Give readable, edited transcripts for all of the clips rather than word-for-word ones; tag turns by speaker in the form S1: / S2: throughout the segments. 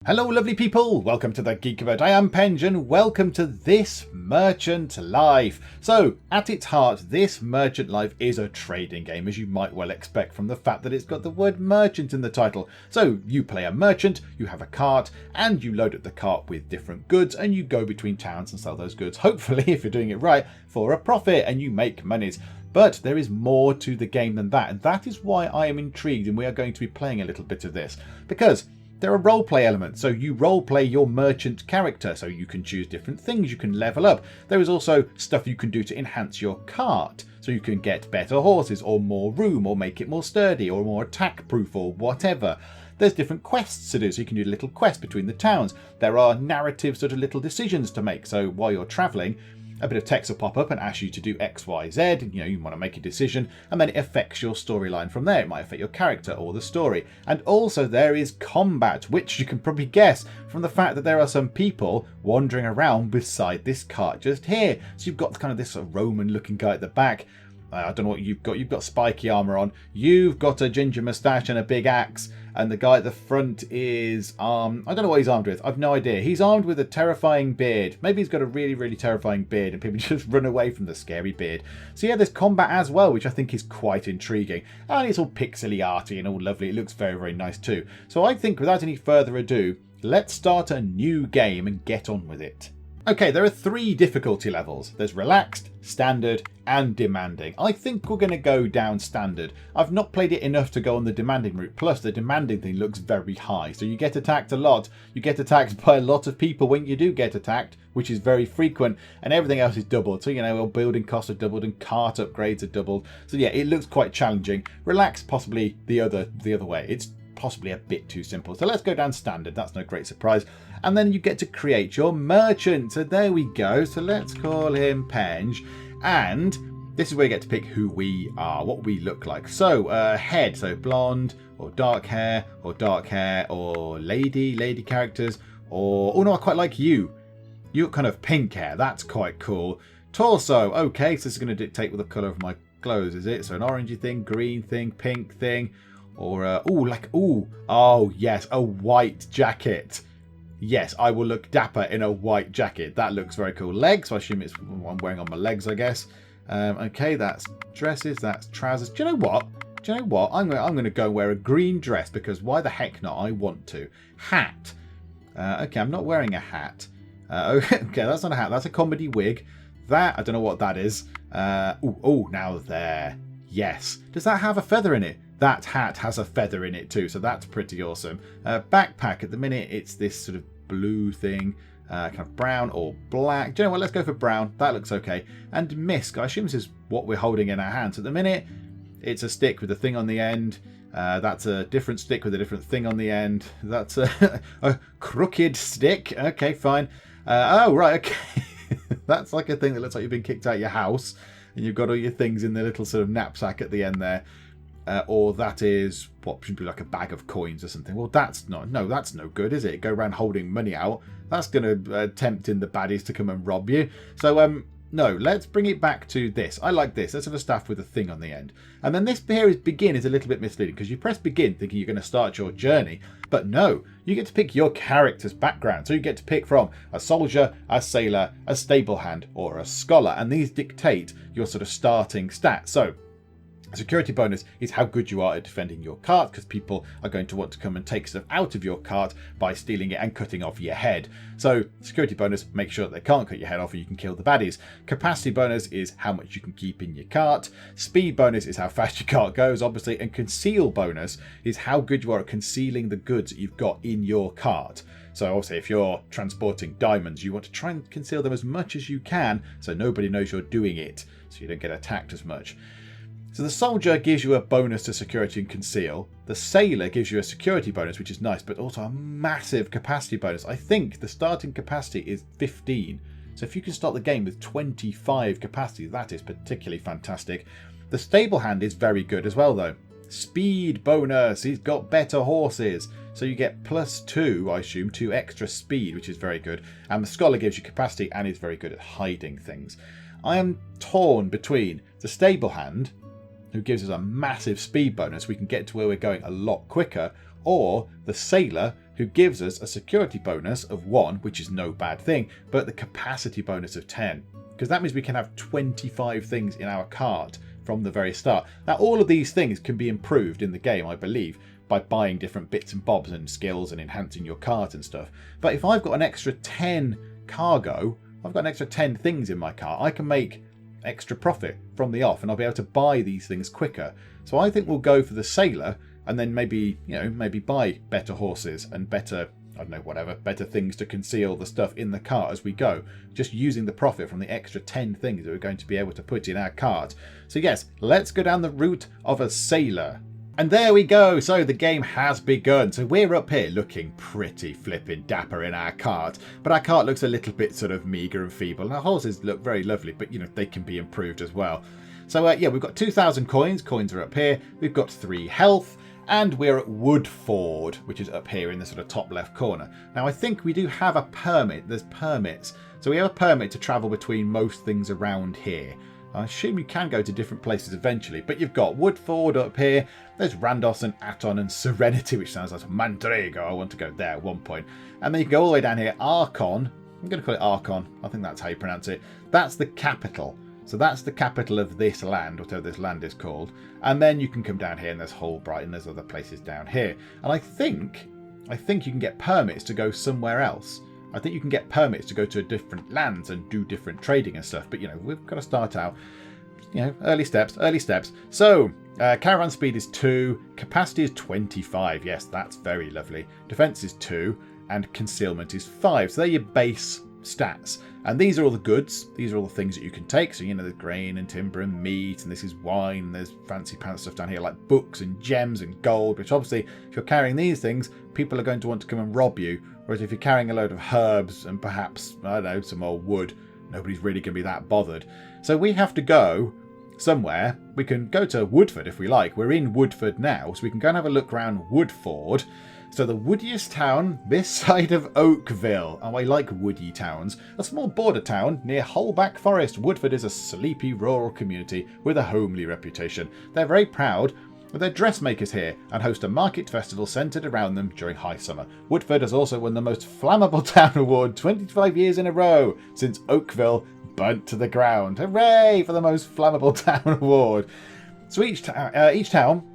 S1: Hello lovely people, welcome to the Geek. I am Penge and welcome to this Merchant Life. So at its heart, this Merchant Life is a trading game, as you might well expect from the fact that it's got the word merchant in the title. So you play a merchant, you have a cart, and you load up the cart with different goods and you go between towns and sell those goods, hopefully if you're doing it right, for a profit, and you make monies. But there is more to the game than that, and that is why I am intrigued, and we are going to be playing a little bit of this, because there are roleplay elements. So you roleplay your merchant character, so you can choose different things, you can level up. There is also stuff you can do to enhance your cart, so you can get better horses or more room or make it more sturdy or more attack proof or whatever. There's different quests to do, so you can do little quests between the towns. There are narrative sort of little decisions to make, so while you're travelling, a bit of text will pop up and ask you to do X, Y, Z. You want to make a decision, and then it affects your storyline from there. It might affect your character or the story. And also there is combat, which you can probably guess from the fact that there are some people wandering around beside this cart just here. So you've got kind of this sort of Roman looking guy at the back. I don't know what you've got. You've got spiky armour on. You've got a ginger moustache and a big axe. And the guy at the front is I don't know what he's armed with. I've no idea. He's armed with a terrifying beard. Maybe he's got a really, really terrifying beard and people just run away from the scary beard. So yeah, there's combat as well, which I think is quite intriguing. And it's all pixely arty and all lovely. It looks very, very nice too. So I think without any further ado, let's start a new game and get on with it. Okay, there are 3 difficulty levels. There's relaxed, standard, and demanding. I think we're going to go down standard. I've not played it enough to go on the demanding route. Plus, the demanding thing looks very high. So you get attacked a lot. You get attacked by a lot of people when you do get attacked, which is very frequent. And everything else is doubled. So, building costs are doubled and cart upgrades are doubled. So yeah, it looks quite challenging. Relaxed, possibly the other way. It's possibly a bit too simple. So let's go down standard. That's no great surprise. And then you get to create your merchant. So there we go. So let's call him Penge. And this is where you get to pick who we are, what we look like. So head, so blonde or dark hair or lady characters, or oh no, I quite like you. You got kind of pink hair. That's quite cool. Torso. Okay, so this is going to dictate what the colour of my clothes is. It so an orangey thing, green thing, pink thing. Or, oh yes, a white jacket. Yes, I will look dapper in a white jacket. That looks very cool. Legs, so I assume it's what I'm wearing on my legs, I guess. Okay, that's dresses, that's trousers. Do you know what? I'm going to go wear a green dress because why the heck not? I want to. Hat. Okay, I'm not wearing a hat. Okay, that's not a hat. That's a comedy wig. That, I don't know what that is. Now there. Yes. Does that have a feather in it? That hat has a feather in it too, so that's pretty awesome. Backpack, at the minute it's this sort of blue thing, kind of brown or black. Do you know what, let's go for brown, that looks okay. And misc, I assume this is what we're holding in our hands. At the minute, it's a stick with a thing on the end. That's a different stick with a different thing on the end. That's a crooked stick. Okay, fine. Oh, right, okay. That's like a thing that looks like you've been kicked out of your house and you've got all your things in the little sort of knapsack at the end there. Or that is what should be like a bag of coins or something. Well, that's no good, is it? Go around holding money out. That's going to tempt in the baddies to come and rob you. So, no, let's bring it back to this. I like this. Let's have a staff with a thing on the end. And then this here is begin is a little bit misleading because you press begin thinking you're going to start your journey. But no, you get to pick your character's background. So you get to pick from a soldier, a sailor, a stable hand, or a scholar. And these dictate your sort of starting stats. So a security bonus is how good you are at defending your cart, because people are going to want to come and take stuff out of your cart by stealing it and cutting off your head. So security bonus, make sure that they can't cut your head off or you can kill the baddies. Capacity bonus is how much you can keep in your cart. Speed bonus is how fast your cart goes, obviously. And conceal bonus is how good you are at concealing the goods that you've got in your cart. So obviously if you're transporting diamonds, you want to try and conceal them as much as you can so nobody knows you're doing it, so you don't get attacked as much. So the soldier gives you a bonus to security and conceal. The sailor gives you a security bonus, which is nice, but also a massive capacity bonus. I think the starting capacity is 15. So if you can start the game with 25 capacity, that is particularly fantastic. The stable hand is very good as well, though. Speed bonus. He's got better horses. So you get +2, I assume, 2 extra speed, which is very good. And the scholar gives you capacity and is very good at hiding things. I am torn between the stable hand, who gives us a massive speed bonus, we can get to where we're going a lot quicker, or the sailor, who gives us a security bonus of 1, which is no bad thing, but the capacity bonus of 10. Because that means we can have 25 things in our cart from the very start. Now, all of these things can be improved in the game, I believe, by buying different bits and bobs and skills and enhancing your cart and stuff. But if I've got an extra 10 cargo, I've got an extra 10 things in my cart, I can make extra profit from the off and I'll be able to buy these things quicker. So I think we'll go for the sailor and then maybe buy better horses and better, I don't know, whatever, better things to conceal the stuff in the cart as we go, just using the profit from the extra 10 things that we're going to be able to put in our cart. So yes, let's go down the route of a sailor. And there we go, so the game has begun. So we're up here looking pretty flippin' dapper in our cart, but our cart looks a little bit sort of meagre and feeble, and our horses look very lovely, but they can be improved as well. So yeah, we've got 2,000 coins, coins are up here, we've got 3 health, and we're at Woodford, which is up here in the sort of top left corner. Now I think we do have a permit, there's permits. So we have a permit to travel between most things around here. I assume you can go to different places eventually, but you've got Woodford up here, there's Randos and Aton and Serenity, which sounds like Mandrago, I want to go there at one point. And then you can go all the way down here, Archon, I'm going to call it Archon, I think that's how you pronounce it. That's the capital. So that's the capital of this land, whatever this land is called. And then you can come down here and there's Holbright and there's other places down here. And I think you can get permits to go somewhere else. I think you can get permits to go to different lands and do different trading and stuff. But, we've got to start out, early steps. So, caravan speed is 2, capacity is 25. Yes, that's very lovely. Defense is 2 and concealment is 5. So they're your base stats. And these are all the goods. These are all the things that you can take. So, there's grain and timber and meat, and this is wine. And there's fancy pants stuff down here like books and gems and gold, which obviously, if you're carrying these things, people are going to want to come and rob you. Whereas if you're carrying a load of herbs and perhaps, I don't know, some old wood, nobody's really going to be that bothered. So we have to go somewhere. We can go to Woodford if we like. We're in Woodford now, so we can go and have a look around Woodford. So the woodiest town this side of Oakville. Oh, I like woody towns. A small border town near Holback Forest. Woodford is a sleepy rural community with a homely reputation. They're very proud of their dressmakers here and host a market festival centred around them during high summer. Woodford has also won the most flammable town award 25 years in a row since Oakville burnt to the ground. Hooray for the most flammable town award. So each town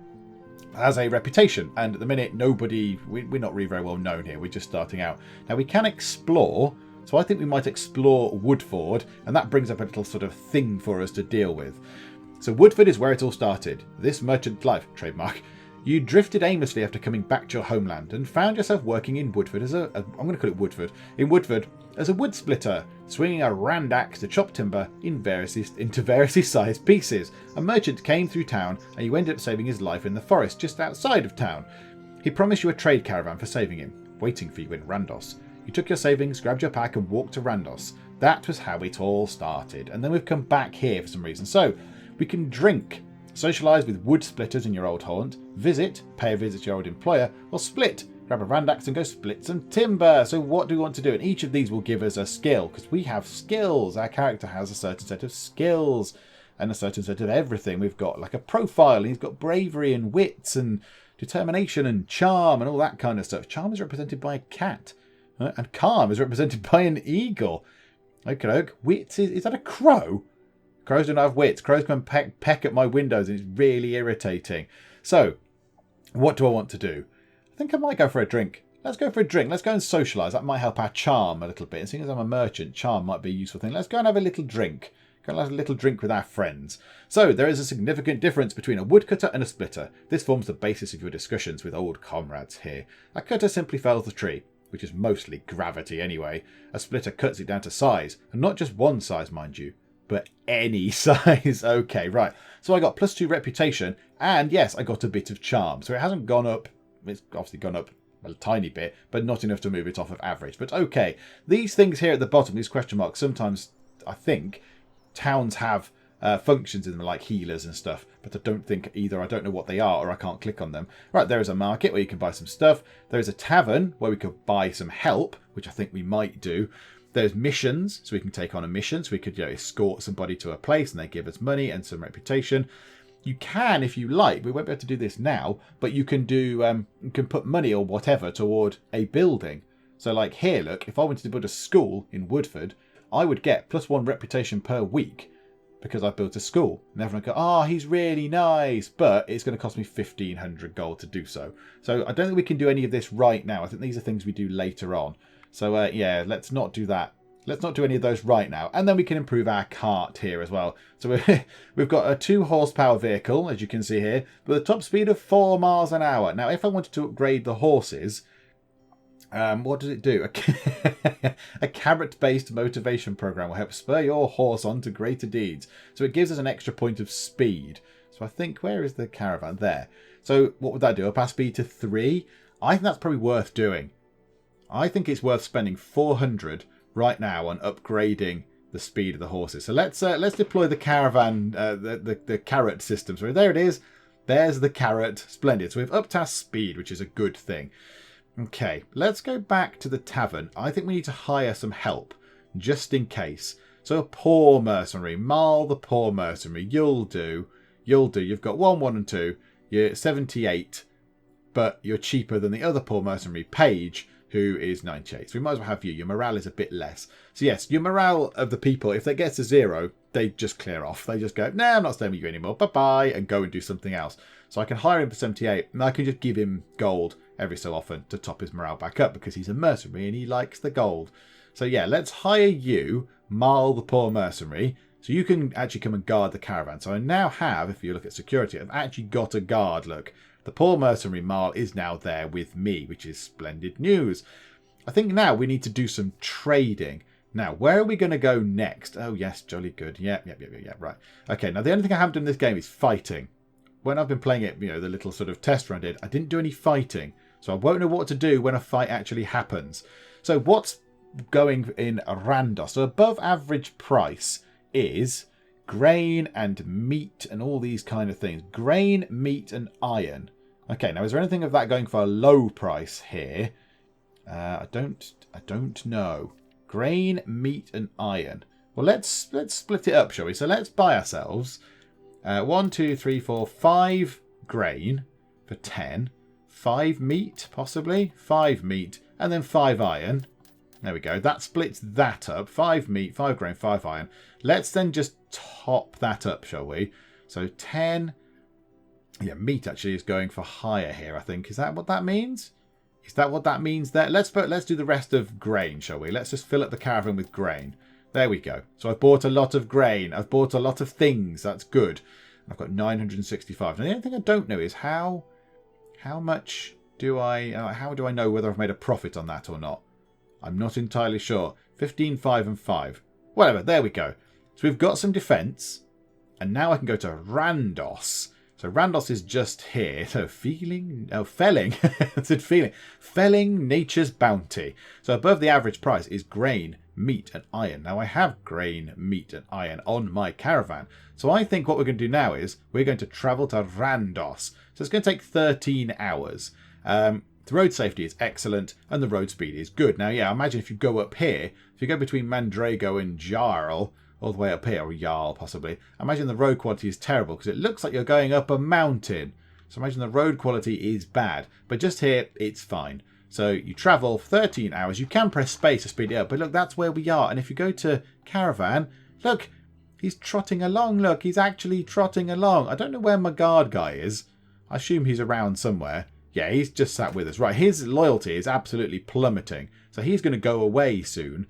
S1: has a reputation, and at the minute we're not really very well known here, we're just starting out. Now we can explore, so I think we might explore Woodford, and that brings up a little sort of thing for us to deal with. So Woodford is where it all started. This merchant life, trademark. You drifted aimlessly after coming back to your homeland and found yourself working in Woodford as I'm going to call it Woodford, in Woodford as a wood splitter, swinging a rand axe to chop timber into variously sized pieces. A merchant came through town and you ended up saving his life in the forest just outside of town. He promised you a trade caravan for saving him, waiting for you in Randos. You took your savings, grabbed your pack and walked to Randos. That was how it all started. And then we've come back here for some reason. So we can drink, socialise with wood splitters in your old haunt, pay a visit to your old employer, or split. Grab a randax and go split some timber. So what do we want to do? And each of these will give us a skill, because we have skills. Our character has a certain set of skills and a certain set of everything. We've got like a profile, and he's got bravery and wits and determination and charm and all that kind of stuff. Charm is represented by a cat, and calm is represented by an eagle. Okay, wits is that a crow? Crows don't have wits. Crows come and peck at my windows, and it's really irritating. So, what do I want to do? I think I might go for a drink. Let's go for a drink. Let's go and socialise. That might help our charm a little bit. And seeing as I'm a merchant, charm might be a useful thing. Let's go and have a little drink. Go and have a little drink with our friends. So, there is a significant difference between a woodcutter and a splitter. This forms the basis of your discussions with old comrades here. A cutter simply fells the tree, which is mostly gravity anyway. A splitter cuts it down to size, and not just one size, mind you, but any size. Okay, right. So I got +2 reputation, and yes, I got a bit of charm. So it hasn't gone up. It's obviously gone up a tiny bit, but not enough to move it off of average. But okay, these things here at the bottom, these question marks, sometimes I think towns have functions in them like healers and stuff, but I don't think either I don't know what they are or I can't click on them. Right, there is a market where you can buy some stuff. There is a tavern where we could buy some help, which I think we might do. There's missions, so we can take on a mission. So we could escort somebody to a place and they give us money and some reputation. you can if you like. We won't be able to do this now, but you can do you can put money or whatever toward a building. So like here, look, if I wanted to build a school in Woodford, I would get +1 reputation per week because I built a school. And everyone go, oh, he's really nice, but it's going to cost me 1,500 gold to do so. So I don't think we can do any of this right now. I think these are things we do later on. So yeah, let's not do that. Let's not do any of those right now. And then we can improve our cart here as well. So we've got a 2 horsepower vehicle, as you can see here, with a top speed of 4 miles an hour. Now, if I wanted to upgrade the horses, what does it do? A carrot-based motivation program will help spur your horse on to greater deeds. So it gives us an extra point of speed. So I think, where is the caravan? There. So what would that do? Up our speed to 3? I think that's probably worth doing. I think it's worth spending 400 right now on upgrading the speed of the horses. So let's deploy the caravan, the carrot system. So there it is. There's the carrot. Splendid. So we've upped our speed, which is a good thing. Okay, let's go back to the tavern. I think we need to hire some help, just in case. So a poor mercenary. Marl the poor mercenary. You'll do. You'll do. You've got 1, 1 and 2. You're 78, but you're cheaper than the other poor mercenary, Paige, who is 98. So we might as well have you. Your morale is a bit less. So yes, your morale of the people, if they get to 0, they just clear off. They just go, nah, I'm not staying with you anymore. Bye-bye, and go and do something else. So I can hire him for 78, and I can just give him gold every so often to top his morale back up because he's a mercenary and he likes the gold. So yeah, let's hire you, Marl the poor mercenary, so you can actually come and guard the caravan. So I now have, if you look at security, I've actually got a guard, look. The poor mercenary Marl is now there with me, which is splendid news. I think now we need to do some trading. Now, where are we going to go next? Oh, yes, jolly good. Yeah, right. Okay, now the only thing I haven't done in this game is fighting. When I've been playing it, you know, the little sort of test run I didn't do any fighting. So I won't know what to do when a fight actually happens. So what's going in Randos? So above average price is grain and meat and all these kind of things. Grain, meat and iron. Okay, now is there anything of that going for a low price here? I don't know. Grain, meat and iron. Well, let's split it up, shall we? So let's buy ourselves 1, 2, 3, 4, 5 grain for 10. 5 meat, possibly. 5 meat. And then 5 iron. There we go. That splits that up. 5 meat, 5 grain, 5 iron. Let's then just top that up, shall we? So 10. Yeah, meat actually is going for higher here, I think. Is that what that means? Is that what that means there? Let's do the rest of grain, shall we? Let's just fill up the caravan with grain. There we go. So I've bought a lot of grain. I've bought a lot of things. That's good. I've got 965. Now, the only thing I don't know is how much do how do I know whether I've made a profit on that or not? I'm not entirely sure. 15, 5 and 5. Whatever, there we go. So we've got some defence. And now I can go to Randos. So Randos is just here. So felling. I said feeling. Felling nature's bounty. So above the average price is grain, meat and iron. Now I have grain, meat and iron on my caravan. So I think what we're going to do now is we're going to travel to Randos. So it's going to take 13 hours. The road safety is excellent and the road speed is good. Now, yeah, imagine if you go up here, if you go between Mandrago and Jarl, all the way up here, or Jarl possibly, imagine the road quality is terrible because it looks like you're going up a mountain. So imagine the road quality is bad. But just here, it's fine. So you travel 13 hours. You can press space to speed it up. But look, that's where we are. And if you go to caravan, look, he's trotting along. Look, he's actually trotting along. I don't know where my guard guy is. I assume he's around somewhere. Yeah, he's just sat with us. Right, his loyalty is absolutely plummeting. So he's going to go away soon.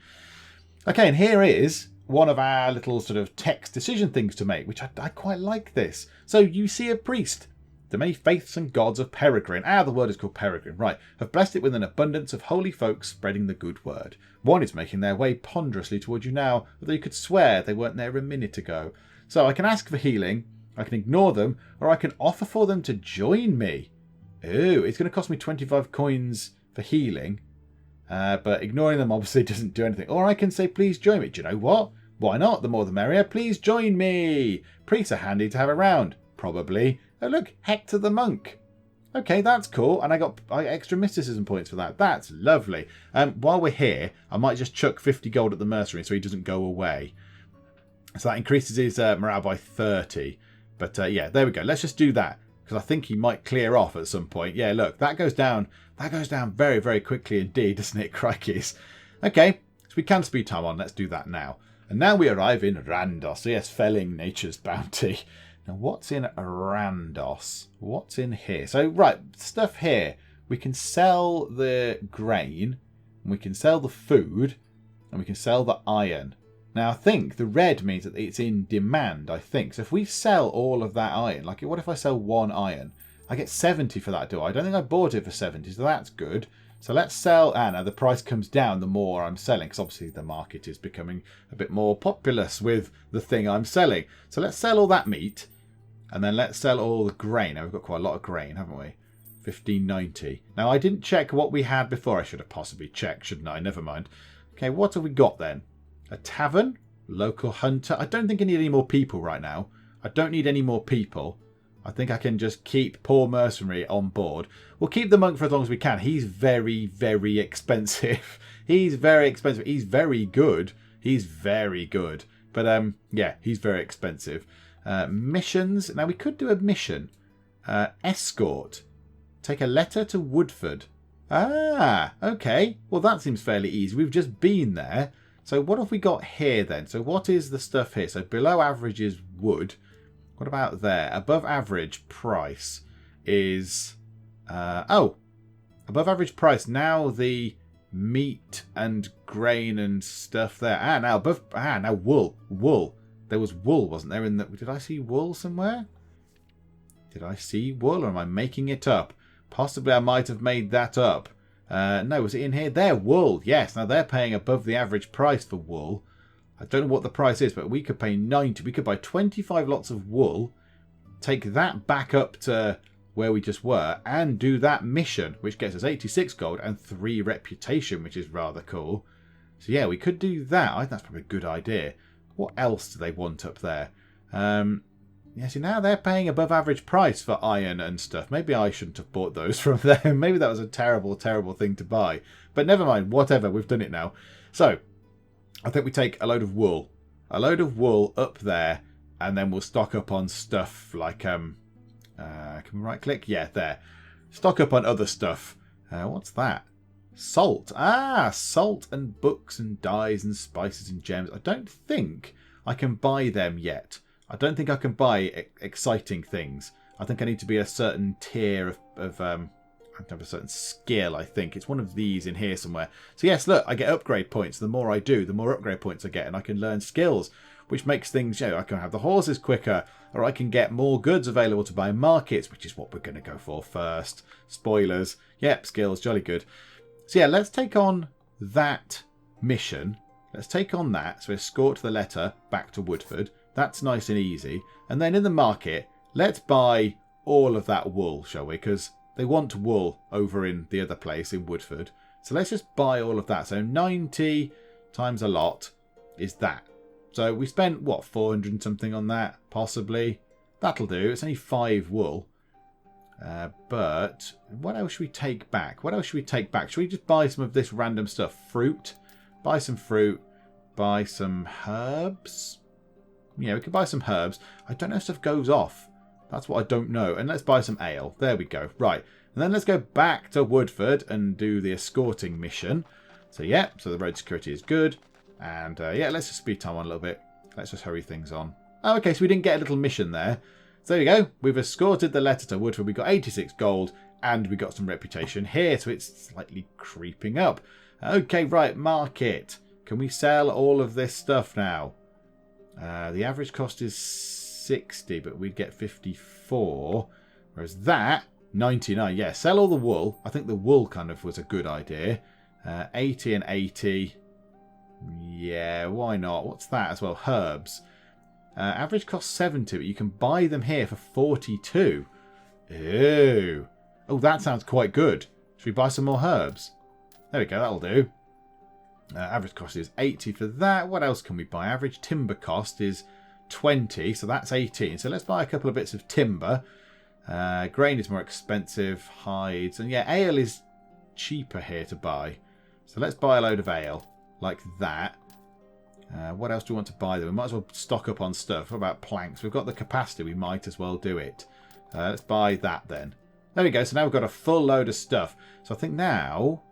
S1: Okay, and here is one of our little sort of text decision things to make, which I quite like this. So you see a priest. The many faiths and gods of Peregrine, the word is called Peregrine, right, have blessed it with an abundance of holy folks spreading the good word. One is making their way ponderously towards you now, although you could swear they weren't there a minute ago. So I can ask for healing, I can ignore them, or I can offer for them to join me. Ooh, it's going to cost me 25 coins for healing, but ignoring them obviously doesn't do anything. Or I can say, please join me. Do you know what? Why not? The more the merrier. Please join me. Priests are handy to have around. Probably. Oh, look, Hector the monk. Okay, that's cool. And I got extra mysticism points for that. That's lovely. While we're here, I might just chuck 50 gold at the mercenary so he doesn't go away. So that increases his morale by 30. But yeah, there we go. Let's just do that because I think he might clear off at some point. Yeah, look, that goes down. That goes down very, very quickly indeed, doesn't it? Crikeys. Okay, so we can speed time on. Let's do that now. And now we arrive in Randos. So yes, felling nature's bounty. Now, what's in Randos? What's in here? So, right, stuff here. We can sell the grain, and we can sell the food, and we can sell the iron. Now, I think the red means that it's in demand, I think. So if we sell all of that iron, like what if I sell 1 iron? I get 70 for that, do I? I don't think I bought it for 70, so that's good. So let's sell, and now the price comes down the more I'm selling, because obviously the market is becoming a bit more populous with the thing I'm selling. So let's sell all that meat, and then let's sell all the grain. Now we've got quite a lot of grain, haven't we? 1590. Now I didn't check what we had before. I should have possibly checked, shouldn't I? Never mind. Okay, what have we got then? A tavern, local hunter. I don't think I need any more people right now. I don't need any more people. I think I can just keep poor mercenary on board. We'll keep the monk for as long as we can. He's very, very expensive. He's very expensive. He's very good. He's very good. But yeah, he's very expensive. Missions. Now we could do a mission. Escort. Take a letter to Woodford. Ah, okay. Well, that seems fairly easy. We've just been there. So what have we got here then? So what is the stuff here? So below average is wood. What about there? Above average price is... oh, above average price. Now the meat and grain and stuff there. Ah, now above... Ah, now wool. Wool. There was wool, wasn't there? In the... Did I see wool somewhere? Did I see wool or am I making it up? Possibly I might have made that up. No, was it in here? There, wool. Yes, now they're paying above the average price for wool. I don't know what the price is, but we could pay 90. We could buy 25 lots of wool, take that back up to where we just were, and do that mission, which gets us 86 gold and 3 reputation, which is rather cool. So yeah, we could do that. I think that's probably a good idea. What else do they want up there? Yeah, see, now they're paying above average price for iron and stuff. Maybe I shouldn't have bought those from them. Maybe that was a terrible, terrible thing to buy. But never mind, whatever, we've done it now. So, I think we take a load of wool. A load of wool up there, and then we'll stock up on stuff like, can we right click? Yeah, there. Stock up on other stuff. What's that? Salt. Ah, salt and books and dyes and spices and gems. I don't think I can buy them yet. I don't think I can buy exciting things. I think I need to be a certain tier of I have a certain skill, I think. It's one of these in here somewhere. So yes, look, I get upgrade points. The more I do, the more upgrade points I get. And I can learn skills, which makes things, you know, I can have the horses quicker. Or I can get more goods available to buy in markets, which is what we're going to go for first. Spoilers. Yep, skills, jolly good. So yeah, let's take on that mission. Let's take on that. So escort the letter back to Woodford. That's nice and easy. And then in the market, let's buy all of that wool, shall we? Because they want wool over in the other place in Woodford. So let's just buy all of that. So 90 times a lot is that. So we spent, what, 400 and something on that? Possibly. That'll do. It's only 5 wool. But what else should we take back? What else should we take back? Should we just buy some of this random stuff? Fruit. Buy some fruit. Buy some herbs. Yeah, we could buy some herbs. I don't know if stuff goes off. That's what I don't know. And let's buy some ale. There we go. Right. And then let's go back to Woodford and do the escorting mission. So, yeah. So the road security is good. And, yeah, let's just speed time on a little bit. Let's just hurry things on. Oh, okay. So we didn't get a little mission there. So there you go. We've escorted the letter to Woodford. We got 86 gold. And we got some reputation here. So it's slightly creeping up. Okay, right. Market. Can we sell all of this stuff now? The average cost is 60, but we'd get 54. Whereas that, 99. Yeah, sell all the wool. I think the wool kind of was a good idea. 80 and 80. Yeah, why not? What's that as well? Herbs. Average cost 70, but you can buy them here for 42. Ooh. Oh, that sounds quite good. Should we buy some more herbs? There we go, that'll do. Average cost is 80 for that. What else can we buy? Average timber cost is 20, so that's 18. So let's buy a couple of bits of timber. Grain is more expensive. Hides. And yeah, ale is cheaper here to buy. So let's buy a load of ale like that. What else do we want to buy them? We might as well stock up on stuff. What about planks? We've got the capacity. We might as well do it. Let's buy that then. There we go. So now we've got a full load of stuff. So I think now,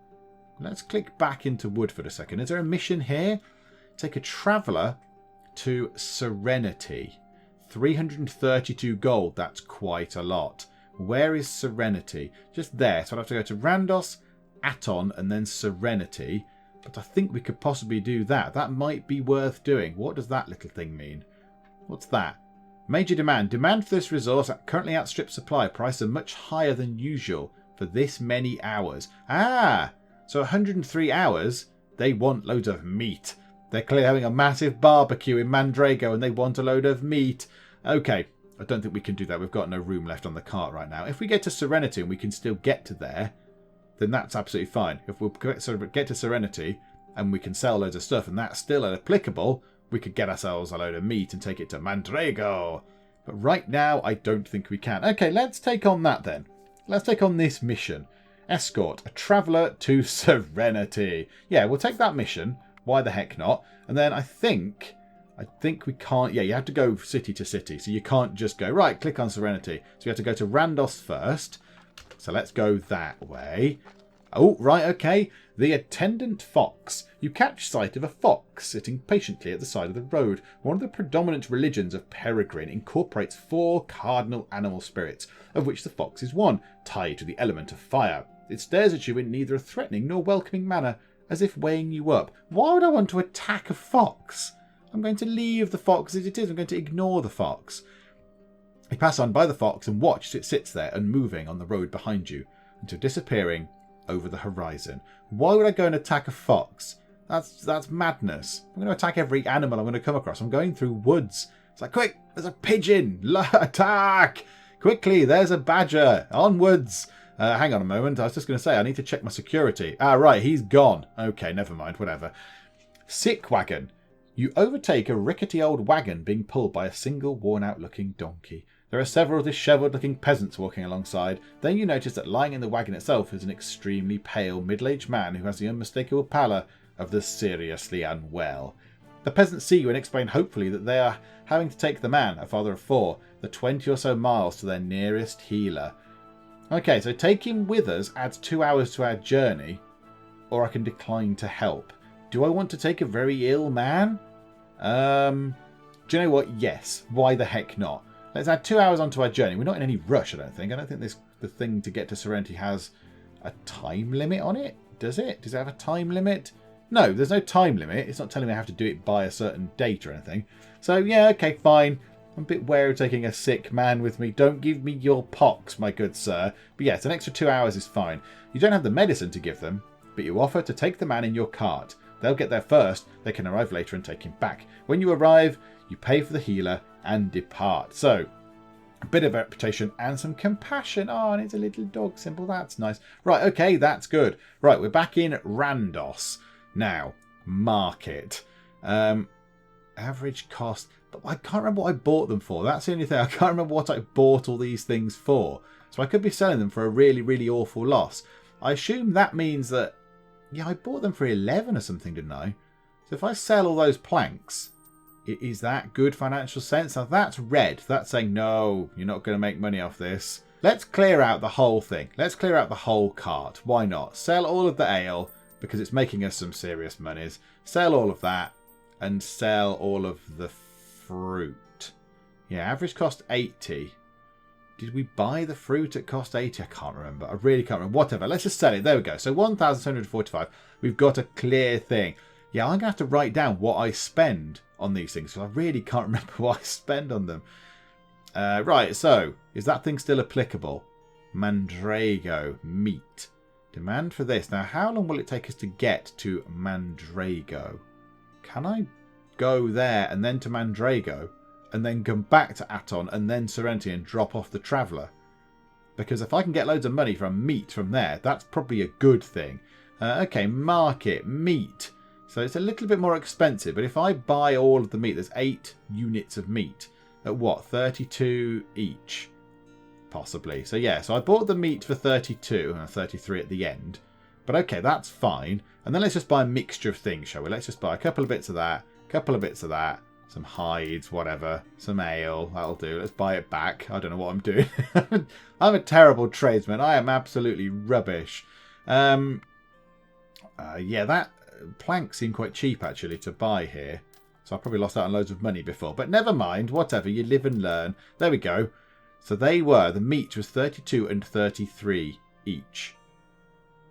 S1: let's click back into Woodford a second. Is there a mission here? Take a traveller to Serenity. 332 gold. That's quite a lot. Where is Serenity? Just there. So I'd have to go to Randos, Aton, and then Serenity. But I think we could possibly do that. That might be worth doing. What does that little thing mean? What's that? Major demand. Demand for this resource currently outstrips supply. Prices are much higher than usual for this many hours. Ah! So 103 hours, they want loads of meat. They're clearly having a massive barbecue in Mandrago and they want a load of meat. Okay, I don't think we can do that. We've got no room left on the cart right now. If we get to Serenity and we can still get to there, then that's absolutely fine. If we get to Serenity and we can sell loads of stuff and that's still applicable, we could get ourselves a load of meat and take it to Mandrago. But right now, I don't think we can. Okay, let's take on that then. Let's take on this mission. Escort a traveller to Serenity. Yeah, we'll take that mission. Why the heck not? And then I think we can't. Yeah, you have to go city to city. So you can't just go, right, click on Serenity. So you have to go to Randos first. So let's go that way. Oh, right, okay. The attendant fox. You catch sight of a fox sitting patiently at the side of the road. One of the predominant religions of Peregrine incorporates 4 cardinal animal spirits, of which the fox is one, tied to the element of fire. It stares at you in neither a threatening nor welcoming manner, as if weighing you up. Why would I want to attack a fox? I'm going to leave the fox as it is. I'm going to ignore the fox. You pass on by the fox and watch as it sits there unmoving on the road behind you until disappearing over the horizon. Why would I go and attack a fox? That's madness. I'm going to attack every animal I'm going to come across. I'm going through woods. It's like, quick, there's a pigeon. Attack! Quickly, there's a badger. Onwards. Hang on a moment. I was just going to say, I need to check my security. Ah, right, he's gone. Okay, never mind, whatever. Sick wagon. You overtake a rickety old wagon being pulled by a single worn-out looking donkey. There are several dishevelled-looking peasants walking alongside. Then you notice that lying in the wagon itself is an extremely pale, middle-aged man who has the unmistakable pallor of the seriously unwell. The peasants see you and explain hopefully that they are having to take the man, a father of 4, the 20 or so miles to their nearest healer. Okay, so taking with us adds 2 hours to our journey, or I can decline to help. Do I want to take a very ill man? Do you know what? Yes. Why the heck not? Let's add 2 hours onto our journey. We're not in any rush, I don't think. I don't think the thing to get to Serenity has a time limit on it. Does it? Does it have a time limit? No, there's no time limit. It's not telling me I have to do it by a certain date or anything. So, yeah, okay, fine. I'm a bit wary of taking a sick man with me. Don't give me your pox, my good sir. But yes, an extra 2 hours is fine. You don't have the medicine to give them, but you offer to take the man in your cart. They'll get there first. They can arrive later and take him back. When you arrive, you pay for the healer and depart. So, a bit of reputation and some compassion. Oh, and it's a little dog symbol. That's nice. Right, okay, that's good. Right, we're back in Randos. Now, market. Average cost. But I can't remember what I bought them for. That's the only thing. I can't remember what I bought all these things for. So I could be selling them for a really, really awful loss. I assume that means that, yeah, I bought them for 11 or something, didn't I? So if I sell all those planks, is that good financial sense? Now that's red. That's saying, no, you're not going to make money off this. Let's clear out the whole thing. Let's clear out the whole cart. Why not? Sell all of the ale because it's making us some serious monies. Sell all of that and sell all of the fruit. Yeah, average cost 80. Did we buy the fruit at cost 80? I can't remember. I really can't remember. Whatever. Let's just sell it. There we go. So 1,745. We've got a clear thing. Yeah, I'm going to have to write down what I spend on these things because I really can't remember what I spend on them. Right, so is that thing still applicable? Mandrago. Meat. Demand for this. Now, how long will it take us to get to Mandrago? Can I go there and then to Mandrago and then come back to Aton and then Serenity and drop off the Traveller? Because if I can get loads of money from meat from there, that's probably a good thing. Okay, market, meat. So it's a little bit more expensive, but if I buy all of the meat, there's 8 units of meat at what, 32 each? Possibly. So yeah, so I bought the meat for 32 and 33 at the end. But okay, that's fine. And then let's just buy a mixture of things, shall we? Let's just buy a couple of bits of that, a Couple of bits of that. Some hides, whatever. Some ale. That'll do. Let's buy it back. I don't know what I'm doing. I'm a terrible tradesman. I am absolutely rubbish. Yeah, that plank seemed quite cheap, actually, to buy here. So I probably lost out on loads of money before. But never mind. Whatever. You live and learn. There we go. So they were. The meat was 32 and 33 each.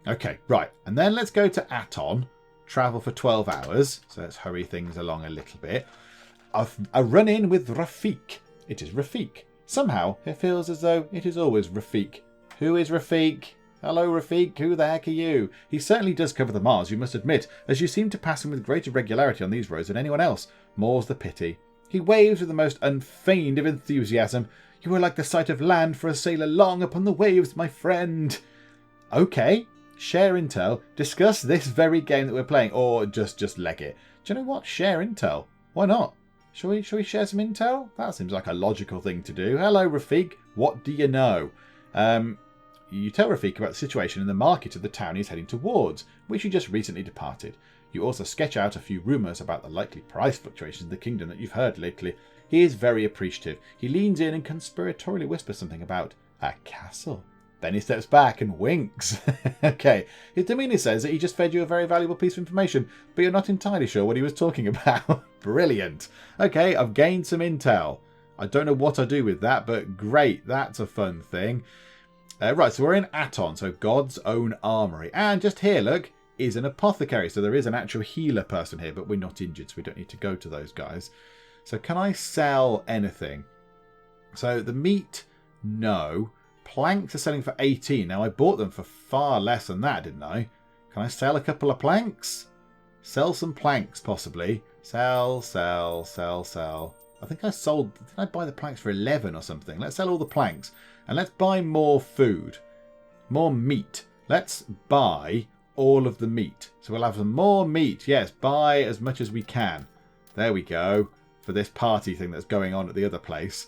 S1: Okay, right. And then let's go to Aton. Travel for 12 hours. So let's hurry things along a little bit. A run-in with Rafik. It is Rafik. Somehow, it feels as though it is always Rafik. Who is Rafik? Hello, Rafik. Who the heck are you? He certainly does cover the miles, you must admit, as you seem to pass him with greater regularity on these roads than anyone else. More's the pity. He waves with the most unfeigned of enthusiasm. You are like the sight of land for a sailor long upon the waves, my friend. Okay. Share intel. Discuss this very game that we're playing, or just leg it. Do you know what? Share intel. Why not? Shall we share some intel? That seems like a logical thing to do. Hello, Rafik. What do you know? You tell Rafik about the situation in the market of the town he's heading towards, which he just recently departed. You also sketch out a few rumours about the likely price fluctuations in the kingdom that you've heard lately. He is very appreciative. He leans in and conspiratorially whispers something about a castle. Then he steps back and winks. Okay, his demeanour says that he just fed you a very valuable piece of information, but you're not entirely sure what he was talking about. Brilliant. Okay, I've gained some intel. I don't know what I do with that, but great. That's a fun thing. Right, so we're in Aton, so God's own armoury. And just here, look, is an apothecary. So there is an actual healer person here, but we're not injured, so we don't need to go to those guys. So can I sell anything? So the meat, no. Planks are selling for 18. Now, I bought them for far less than that, didn't I? Can I sell a couple of planks? Sell some planks, possibly. Sell. I think I sold... Did I buy the planks for 11 or something? Let's sell all the planks. And let's buy more food. More meat. Let's buy all of the meat. So we'll have some more meat. Yes, buy as much as we can. There we go. For this party thing that's going on at the other place.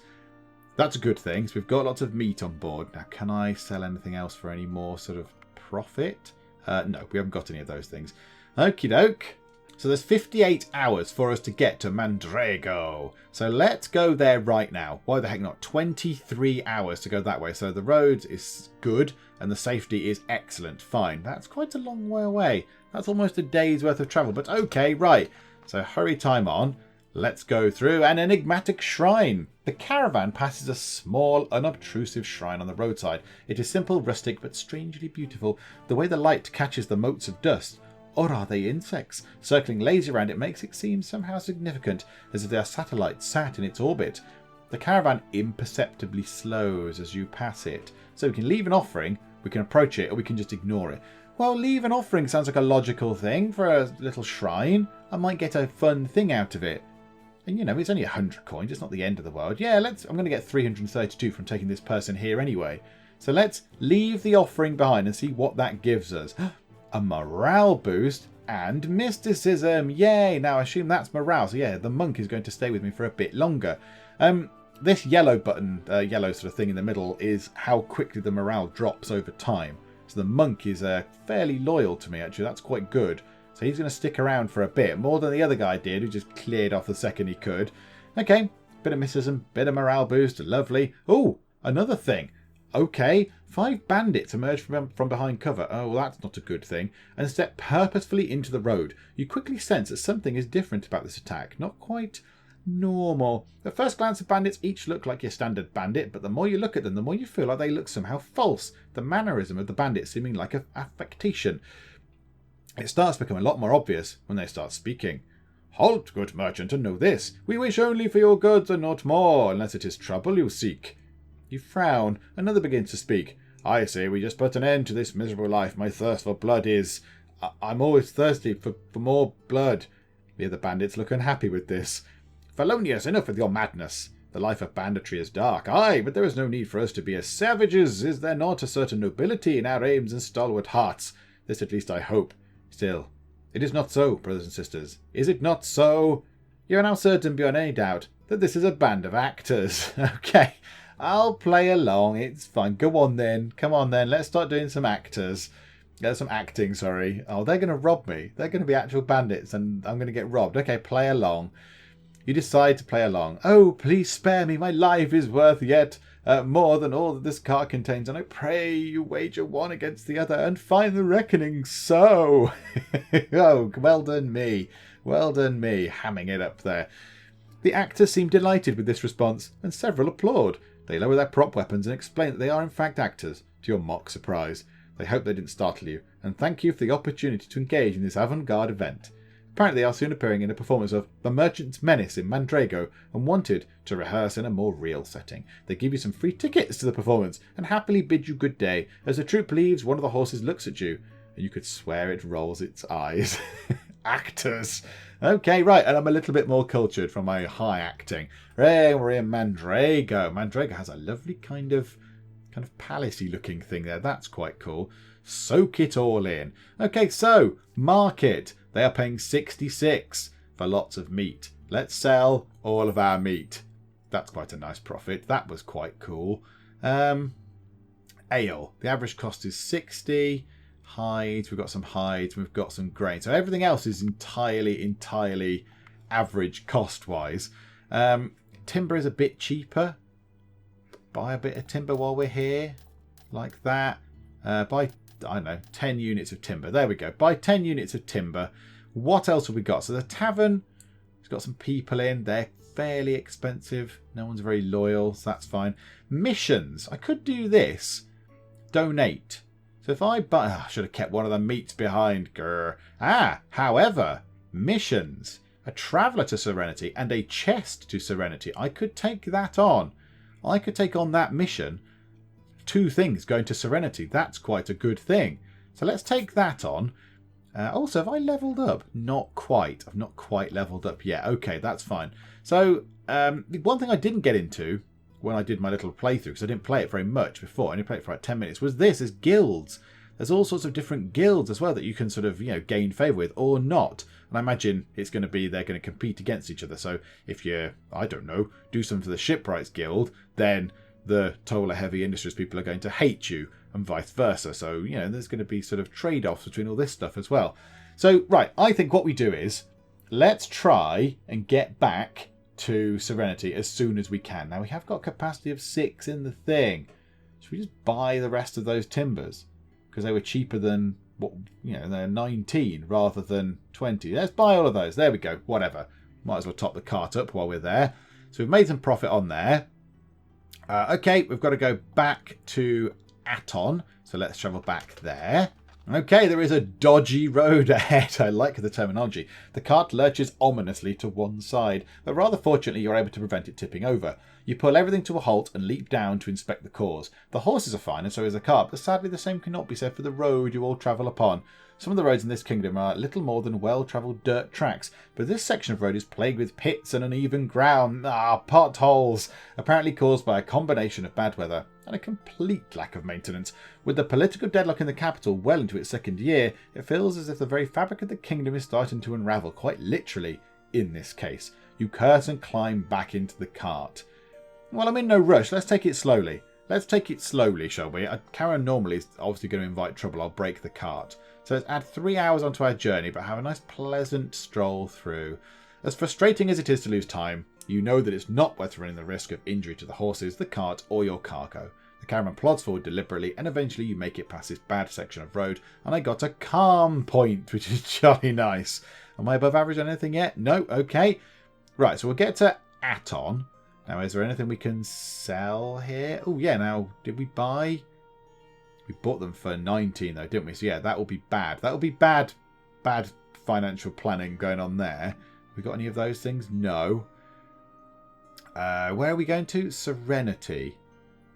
S1: That's a good thing. So we've got lots of meat on board. Now, can I sell anything else for any more sort of profit? No, we haven't got any of those things. Okie doke. So there's 58 hours for us to get to Mandrago. So let's go there right now. Why the heck not? 23 hours to go that way. So the road is good and the safety is excellent. Fine. That's quite a long way away. That's almost a day's worth of travel. But okay, right. So hurry time on. Let's go through an enigmatic shrine. The caravan passes a small, unobtrusive shrine on the roadside. It is simple, rustic, but strangely beautiful. The way the light catches the motes of dust, or are they insects, circling lazy around it makes it seem somehow significant, as if they are satellites sat in its orbit. The caravan imperceptibly slows as you pass it. So we can leave an offering, we can approach it, or we can just ignore it. Well, leave an offering sounds like a logical thing for a little shrine. I might get a fun thing out of it. And, you know, it's only 100 coins. It's not the end of the world. Yeah, I'm going to get 332 from taking this person here anyway. So let's leave the offering behind and see what that gives us. A morale boost and mysticism. Yay. Now, I assume that's morale. So, yeah, the monk is going to stay with me for a bit longer. This yellow button, yellow sort of thing in the middle, is how quickly the morale drops over time. So the monk is fairly loyal to me, actually. That's quite good. So he's going to stick around for a bit, more than the other guy did, who just cleared off the second he could. Okay, bit of mysticism, bit of morale boost, lovely. Oh, another thing. Okay, 5 bandits emerge from behind cover. Oh, well, that's not a good thing. And step purposefully into the road. You quickly sense that something is different about this attack. Not quite normal. At first glance, the bandits each look like your standard bandit, but the more you look at them, the more you feel like they look somehow false. The mannerism of the bandit seeming like an affectation. It starts to become a lot more obvious when they start speaking. Halt, good merchant, and know this. We wish only for your goods and not more, unless it is trouble you seek. You frown. Another begins to speak. I say we just put an end to this miserable life. My thirst for blood is... I'm always thirsty for more blood. The other bandits look unhappy with this. Felonious, enough with your madness. The life of banditry is dark. Aye, but there is no need for us to be as savages. Is there not a certain nobility in our aims and stalwart hearts? This at least I hope. Still, it is not so, brothers and sisters. Is it not so? You are now certain beyond any doubt that this is a band of actors. Okay, I'll play along. It's fine. Go on then. Come on then. Let's start doing some actors. There's some acting, sorry. Oh, they're going to rob me. They're going to be actual bandits and I'm going to get robbed. Okay, play along. You decide to play along. Oh, please spare me. My life is worth yet more than all that this cart contains. And I pray you wager one against the other and find the reckoning so. Oh, well done me. Well done me. Hamming it up there. The actors seem delighted with this response and several applaud. They lower their prop weapons and explain that they are in fact actors, to your mock surprise. They hope they didn't startle you, and thank you for the opportunity to engage in this avant-garde event. Apparently they are soon appearing in a performance of The Merchant's Menace in Mandrago, and wanted to rehearse in a more real setting. They give you some free tickets to the performance, and happily bid you good day. As the troupe leaves, one of the horses looks at you, and you could swear it rolls its eyes. Actors! Okay, right, and I'm a little bit more cultured from my high acting. Hey, we're in Mandrago. Mandrago has a lovely kind of palacey looking thing there. That's quite cool. Soak it all in. Okay, so market. They are paying 66 for lots of meat. Let's sell all of our meat. That's quite a nice profit. That was quite cool. Ale. The average cost is 60. Hides. We've got some hides. We've got some grain. So everything else is entirely average cost-wise. Timber is a bit cheaper. Buy a bit of timber while we're here. Like that. Buy, I don't know, 10 units of timber. There we go. Buy 10 units of timber. What else have we got? So the tavern has got some people in. They're fairly expensive. No one's very loyal, so that's fine. Missions. I could do this. Donate. So if I buy... I should have kept one of the meats behind. Grr. However, missions. A traveller to Serenity and a chest to Serenity. I could take that on. I could take on that mission. 2 things going to Serenity. That's quite a good thing. So let's take that on. Also, have I leveled up? Not quite. I've not quite leveled up yet. Okay, that's fine. So, the one thing I didn't get into when I did my little playthrough, because I didn't play it very much before, I only played it for like 10 minutes, was this, is guilds. There's all sorts of different guilds as well that you can sort of, gain favour with or not. And I imagine it's going to be they're going to compete against each other. So if you, I don't know, do something for the Shipwrights Guild, then the Toller Heavy Industries people are going to hate you and vice versa. So, there's going to be sort of trade-offs between all this stuff as well. So, right, I think what we do is let's try and get back to Serenity as soon as we can. Now, we have got a capacity of 6 in the thing. Should we just buy the rest of those timbers? Because they were cheaper than, they're 19 rather than 20. Let's buy all of those. There we go. Whatever. Might as well top the cart up while we're there. So we've made some profit on there. Okay, we've got to go back to Aton. So let's travel back there. Okay, there is a dodgy road ahead. I like the terminology. The cart lurches ominously to one side, but rather fortunately you're able to prevent it tipping over. You pull everything to a halt and leap down to inspect the cause. The horses are fine and so is the cart, but sadly the same cannot be said for the road you all travel upon. Some of the roads in this kingdom are little more than well-travelled dirt tracks, but this section of road is plagued with pits and uneven ground. Potholes! Apparently caused by a combination of bad weather and a complete lack of maintenance. With the political deadlock in the capital well into its 2nd year, it feels as if the very fabric of the kingdom is starting to unravel, quite literally in this case. You curse and climb back into the cart. Well, I'm in no rush. Let's take it slowly. Let's take it slowly, shall we? Karen normally is obviously going to invite trouble. I'll break the cart. So let's add 3 hours onto our journey, but have a nice pleasant stroll through. As frustrating as it is to lose time, you know that it's not worth running the risk of injury to the horses, the cart, or your cargo. The caravan plods forward deliberately, and eventually you make it past this bad section of road, and I got a calm point, which is jolly nice. Am I above average on anything yet? No? Okay. Right, so we'll get to Aton. Now, is there anything we can sell here? Oh, yeah, now, did we buy... We bought them for 19, though, didn't we? So, yeah, that will be bad. That will be bad financial planning going on there. Have we got any of those things? No. Where are we going to? Serenity.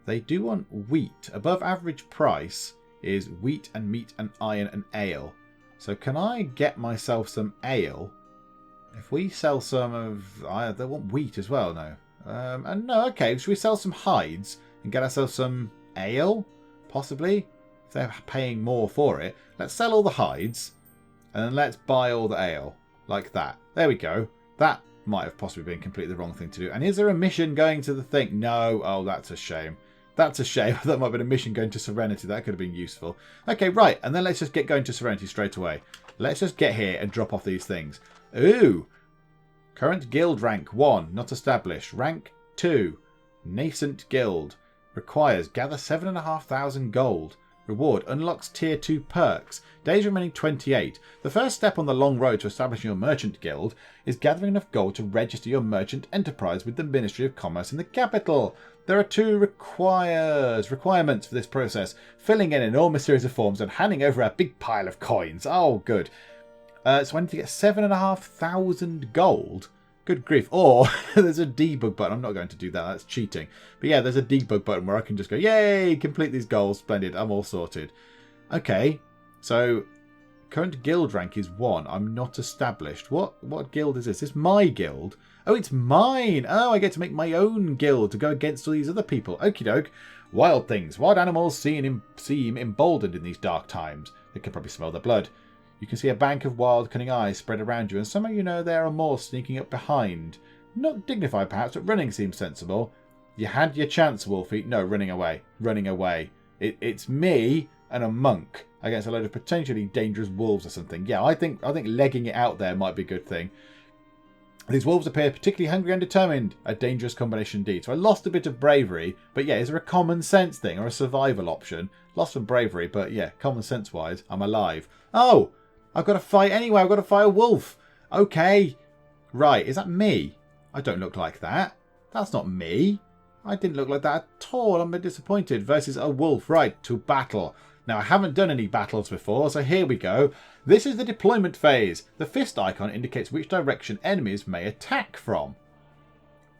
S1: They do want wheat. Above average price is wheat and meat and iron and ale. So can I get myself some ale? If we sell some of... they want wheat as well, no. And no, okay. Should we sell some hides and get ourselves some ale? Possibly. If they're paying more for it. Let's sell all the hides. And then let's buy all the ale. Like that. There we go. That might have possibly been completely the wrong thing to do. And is there a mission going to the thing? No. Oh, that's a shame. That's a shame. That might have been a mission going to Serenity. That could have been useful. Okay, right. And then let's just get going to Serenity straight away. Let's just get here and drop off these things. Ooh. Current guild rank 1. Not established. Rank 2. Nascent guild. Requires gather 7,500 gold. Reward unlocks tier 2 perks. Days remaining 28. The first step on the long road to establishing your merchant guild is gathering enough gold to register your merchant enterprise with the Ministry of Commerce in the capital. There are 2 requirements for this process. Filling in an enormous series of forms and handing over a big pile of coins. Oh, good. So I need to get 7,500 gold. Good grief. Or there's a debug button. I'm not going to do that. That's cheating. But yeah, there's a debug button where I can just go, yay, complete these goals. Splendid. I'm all sorted. Okay. So current guild rank is 1. I'm not established. What guild is this? Is this my guild? Oh, it's mine. Oh, I get to make my own guild to go against all these other people. Okie doke. Wild things. Wild animals seem emboldened in these dark times. They can probably smell the blood. You can see a bank of wild, cunning eyes spread around you, and somehow you know there are more sneaking up behind. Not dignified, perhaps, but running seems sensible. You had your chance, Wolfie. No, running away. Running away. It's me and a monk against a load of potentially dangerous wolves or something. Yeah, I think legging it out there might be a good thing. These wolves appear particularly hungry and determined. A dangerous combination indeed. So I lost a bit of bravery, but yeah, is there a common sense thing or a survival option? Lost some bravery, but yeah, common sense wise, I'm alive. Oh! I've got to fight anyway. I've got to fight a wolf. Okay. Right. Is that me? I don't look like that. That's not me. I didn't look like that at all. I'm a bit disappointed. Versus a wolf. Right. To battle. Now, I haven't done any battles before, so here we go. This is the deployment phase. The fist icon indicates which direction enemies may attack from.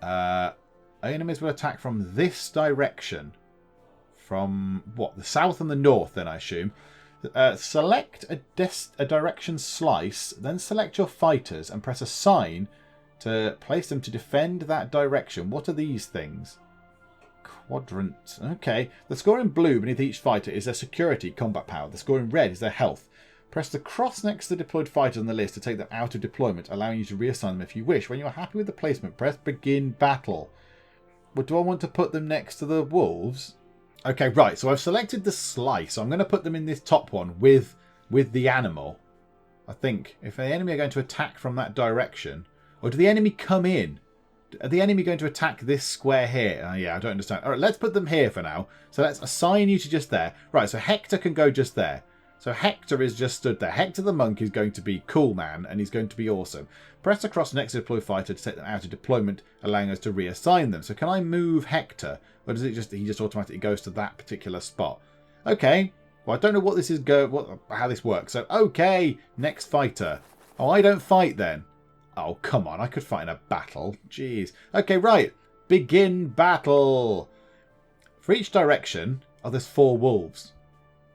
S1: Enemies will attack from this direction. From what? The south and the north, then, I assume. Select a direction slice, then select your fighters and press a sign to place them to defend that direction. What are these things? Quadrant. Okay. The score in blue beneath each fighter is their security combat power. The score in red is their health. Press the cross next to the deployed fighters on the list to take them out of deployment, allowing you to reassign them if you wish. When you are happy with the placement, press begin battle. But do I want to put them next to the wolves? Okay, right, so I've selected the slice. So I'm going to put them in this top one with the animal. I think if the enemy are going to attack from that direction, or do the enemy come in? Are the enemy going to attack this square here? Yeah, I don't understand. All right, let's put them here for now. So let's assign you to just there. Right, so Hector can go just there. So Hector is just stood there. Hector the monk is going to be cool, man, and he's going to be awesome. Press across next to deploy fighter to take them out of deployment, allowing us to reassign them. So can I move Hector? Or does it he just automatically goes to that particular spot? Okay. Well, I don't know what this is how this works. So, okay, next fighter. Oh, I don't fight then. Oh, come on. I could fight in a battle. Jeez. Okay, right. Begin battle. For each direction, there's 4 wolves.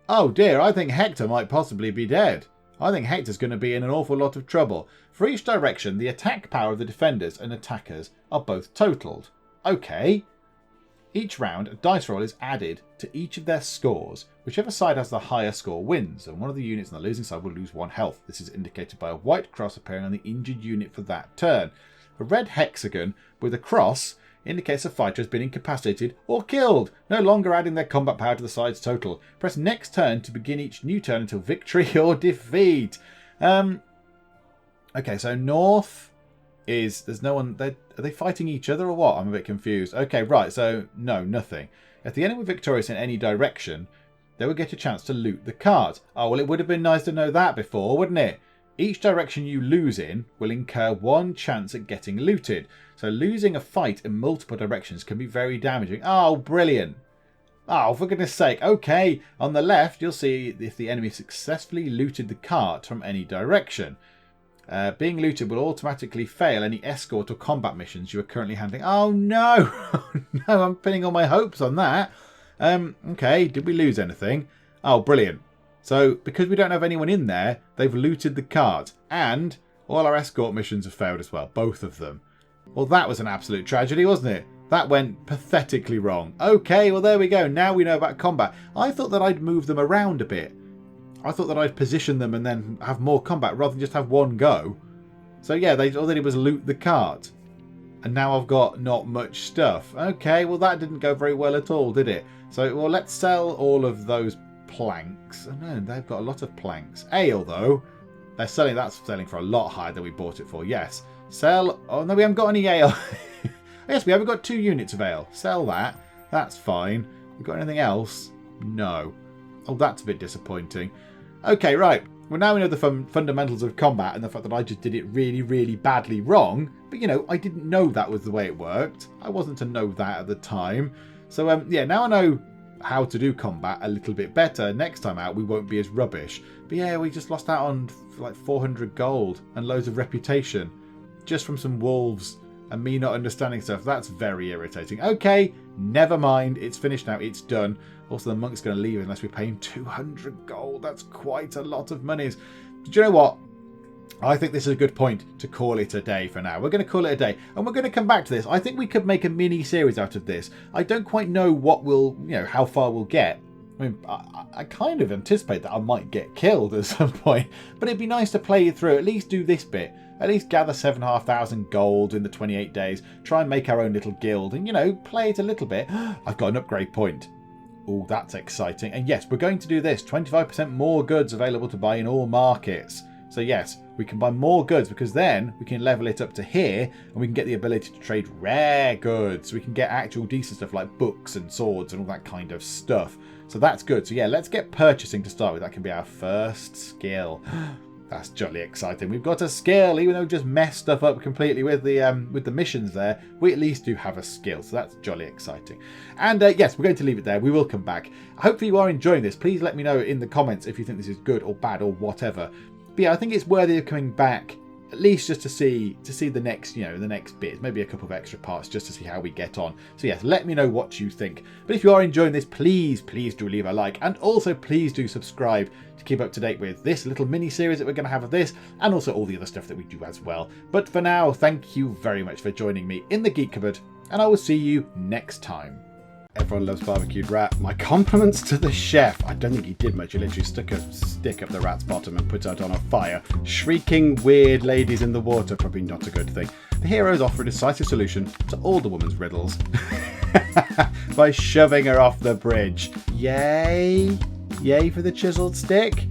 S1: Oh, dear. I think Hector might possibly be dead. I think Hector's going to be in an awful lot of trouble. For each direction, the attack power of the defenders and attackers are both totaled. Okay. Each round, a dice roll is added to each of their scores. Whichever side has the higher score wins, and one of the units on the losing side will lose 1 health. This is indicated by a white cross appearing on the injured unit for that turn. A red hexagon with a cross indicates a fighter has been incapacitated or killed, no longer adding their combat power to the side's total. Press next turn to begin each new turn until victory or defeat. Okay, so north is... There's no one... Are they fighting each other or what? I'm a bit confused. Okay, right, so no, nothing. If the enemy were victorious in any direction, they would get a chance to loot the cards. Oh, well, it would have been nice to know that before, wouldn't it? Each direction you lose in will incur 1 chance at getting looted. So losing a fight in multiple directions can be very damaging. Oh, brilliant. Oh, for goodness sake. Okay, on the left, you'll see if the enemy successfully looted the cart from any direction. Being looted will automatically fail any escort or combat missions you are currently handling. Oh, no. No, I'm pinning all my hopes on that. Okay, did we lose anything? Oh, brilliant. So, because we don't have anyone in there, they've looted the cart. And all our escort missions have failed as well. Both of them. Well, that was an absolute tragedy, wasn't it? That went pathetically wrong. Okay, well, there we go. Now we know about combat. I thought that I'd move them around a bit. I thought that I'd position them and then have more combat rather than just have one go. So, yeah, all they did was loot the cart. And now I've got not much stuff. Okay, well that didn't go very well at all, did it? So, well, let's sell all of those planks. Oh no, they've got a lot of planks. Ale, though, that's selling for a lot higher than we bought it for. Yes. Sell. Oh no, we haven't got any ale. Yes, we haven't got 2 units of ale. Sell that. That's fine. We got anything else? No. Oh, that's a bit disappointing. Okay, right. Well, now we know the fundamentals of combat and the fact that I just did it really, really badly wrong. But, you know, I didn't know that was the way it worked. I wasn't to know that at the time. So, yeah, now I know how to do combat a little bit better. Next time out, we won't be as rubbish. But, yeah, we just lost out on, like, 400 gold and loads of reputation. Just from some wolves and me not understanding stuff. That's very irritating. Okay, never mind. It's finished now. It's done. Also, the monk's going to leave unless we pay him 200 gold. That's quite a lot of monies. Do you know what? I think this is a good point to call it a day for now. We're going to call it a day. And we're going to come back to this. I think we could make a mini-series out of this. I don't quite know what we'll, you know, how far we'll get. I mean, I kind of anticipate that I might get killed at some point. But it'd be nice to play it through. At least do this bit. At least gather 7,500 gold in the 28 days. Try and make our own little guild. And, you know, play it a little bit. I've got an upgrade point. Oh, that's exciting. And yes, we're going to do this. 25% more goods available to buy in all markets. So yes, we can buy more goods because then we can level it up to here and we can get the ability to trade rare goods. We can get actual decent stuff like books and swords and all that kind of stuff. So that's good. So yeah, let's get purchasing to start with. That can be our first skill. That's jolly exciting. We've got a skill, even though we just messed stuff up completely with the missions there. We at least do have a skill, so that's jolly exciting. And yes, we're going to leave it there. We will come back. Hopefully you are enjoying this. Please let me know in the comments if you think this is good or bad or whatever. But yeah, I think it's worthy of coming back, at least just to see the next, you know, the next bit. Maybe a couple of extra parts just to see how we get on. So yes, let me know what you think. But if you are enjoying this, please do leave a like. And also please do subscribe to keep up to date with this little mini-series that we're going to have of this. And also all the other stuff that we do as well. But for now, thank you very much for joining me in the Geek Cupboard. And I will see you next time. Everyone loves barbecued rat. My compliments to the chef. I don't think he did much. He literally stuck a stick up the rat's bottom and put it on a fire. Shrieking weird ladies in the water, probably not a good thing. The heroes offer a decisive solution to all the woman's riddles by shoving her off the bridge. Yay! Yay for the chiseled stick.